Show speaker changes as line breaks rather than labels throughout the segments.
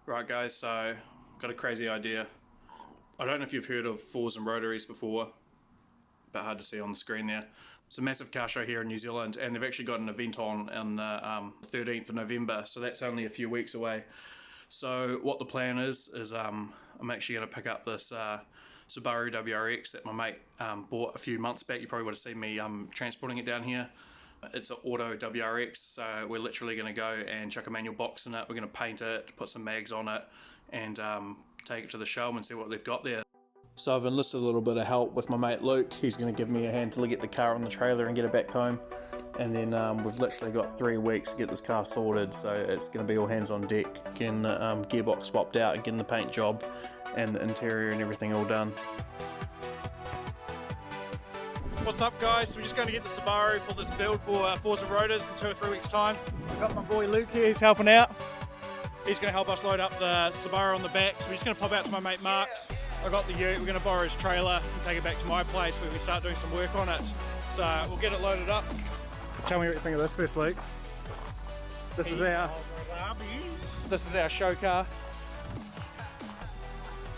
Right guys, so got a crazy idea. I don't know if you've heard of 4's and Rotors before, but hard to see on the screen there. It's a massive car show here in New Zealand, and they've actually got an event on the 13th of November, so that's only a few weeks away. So what the plan is I'm actually going to pick up this Subaru WRX that my mate bought a few months back. You probably would have seen me transporting it down here. It's an auto WRX, so we're literally going to go and chuck a manual box in it. We're going to paint it, put some mags on it, and take it to the show and see what they've got there. So I've enlisted a little bit of help with my mate Luke. He's going to give me a hand to get the car on the trailer and get it back home. And then we've literally got 3 weeks to get this car sorted, so it's going to be all hands on deck, getting the gearbox swapped out, getting the paint job and the interior and everything all done.
What's up guys, we're just going to get the Subaru for this build for 4's and Rotors in 2 or 3 weeks time. I've got my boy Luke here, he's helping out. He's going to help us load up the Subaru on the back, so we're just going to pop out to my mate Mark's. I got the ute, we're going to borrow his trailer and take it back to my place where we start doing some work on it. So we'll get it loaded up. Tell me what you think of this first, Luke. This is our show car.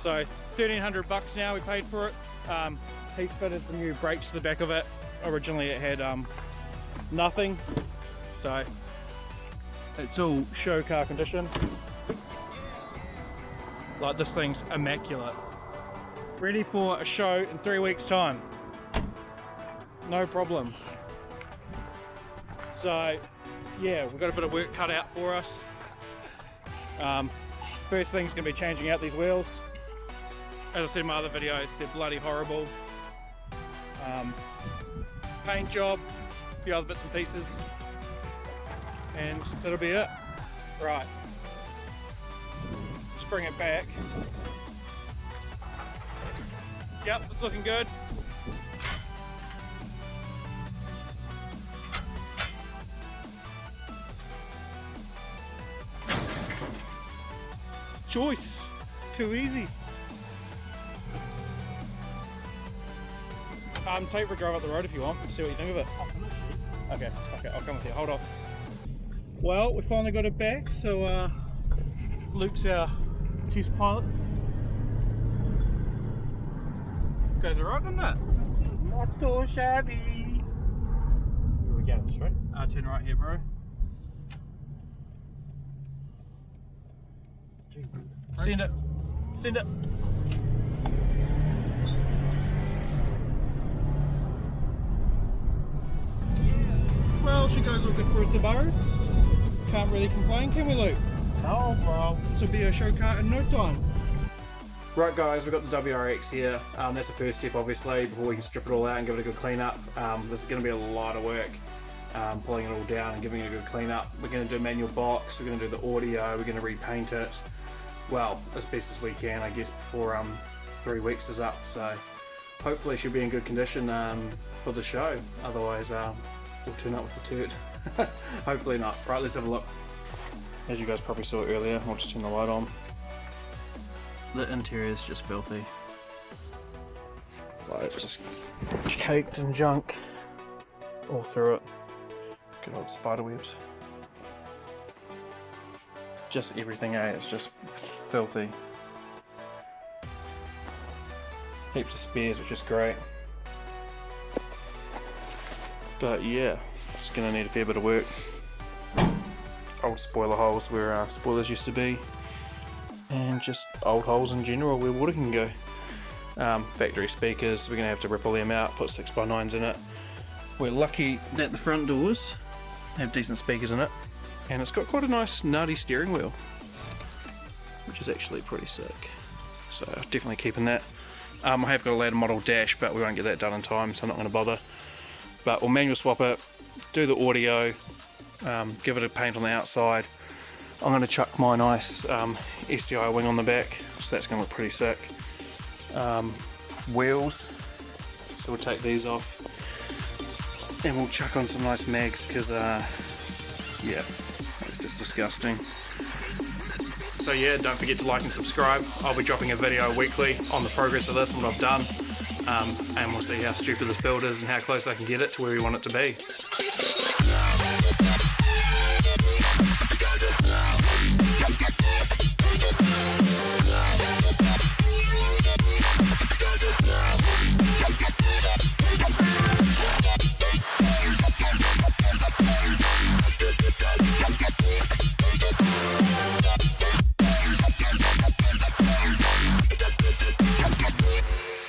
So $1,300 now we paid for it. He's fitted some new brakes to the back of it. Originally it had nothing, so it's all show car condition. Like, this thing's immaculate. Ready for a show in 3 weeks time. No problem. So yeah, we've got a bit of work cut out for us. First thing's going to be changing out these wheels. As I said in my other videos, they're bloody horrible. Paint job, a few other bits and pieces, and that'll be it. Right, just bring it back. Yep, it's looking good. Choice, too easy. Take a drive up the road if you want, see what you think of it. Okay, I'll come with you, hold on. Well, we finally got it back, so Luke's our test pilot. Goes alright, doesn't it?
Not so shabby. Where are we going, straight?
Turn right here, bro. Send it. Send it. Well, she goes all good for a Subaru. Can't really complain, can we, Luke?
No, bro.
This will be a show car in no time.
Right guys, we've got the WRX here. That's the first step obviously, before we can strip it all out and give it a good clean up. This is going to be a lot of work, pulling it all down and giving it a good clean up. We're going to do a manual box, we're going to do the audio, we're going to repaint it. Well, as best as we can, I guess, before 3 weeks is up. So hopefully she'll be in good condition for the show. Otherwise we'll turn up with the turd. Hopefully not. Right, let's have a look. As you guys probably saw earlier, I'll just turn the light on. The interior is just filthy. Like, it's just caked in junk all through it. Good old spider webs. Just everything, it's just filthy. Heaps of spares, which is great. But yeah, it's gonna need a fair bit of work. Old spoiler holes where spoilers used to be, and just old holes in general where water can go. Factory speakers, we're gonna have to rip all them out, put 6x9s in it. We're lucky that the front doors have decent speakers in it, and it's got quite a nice nutty steering wheel, which is actually pretty sick. So definitely keeping that. I have got a later model dash, but we won't get that done in time, so I'm not going to bother. But we'll manual swap it, do the audio, give it a paint on the outside. I'm going to chuck my nice STI wing on the back, so that's going to look pretty sick. Wheels, so we'll take these off, and we'll chuck on some nice mags, because yeah, it's just disgusting. So yeah, don't forget to like and subscribe. I'll be dropping a video weekly on the progress of this and what I've done, and we'll see how stupid this build is and how close I can get it to where we want it to be.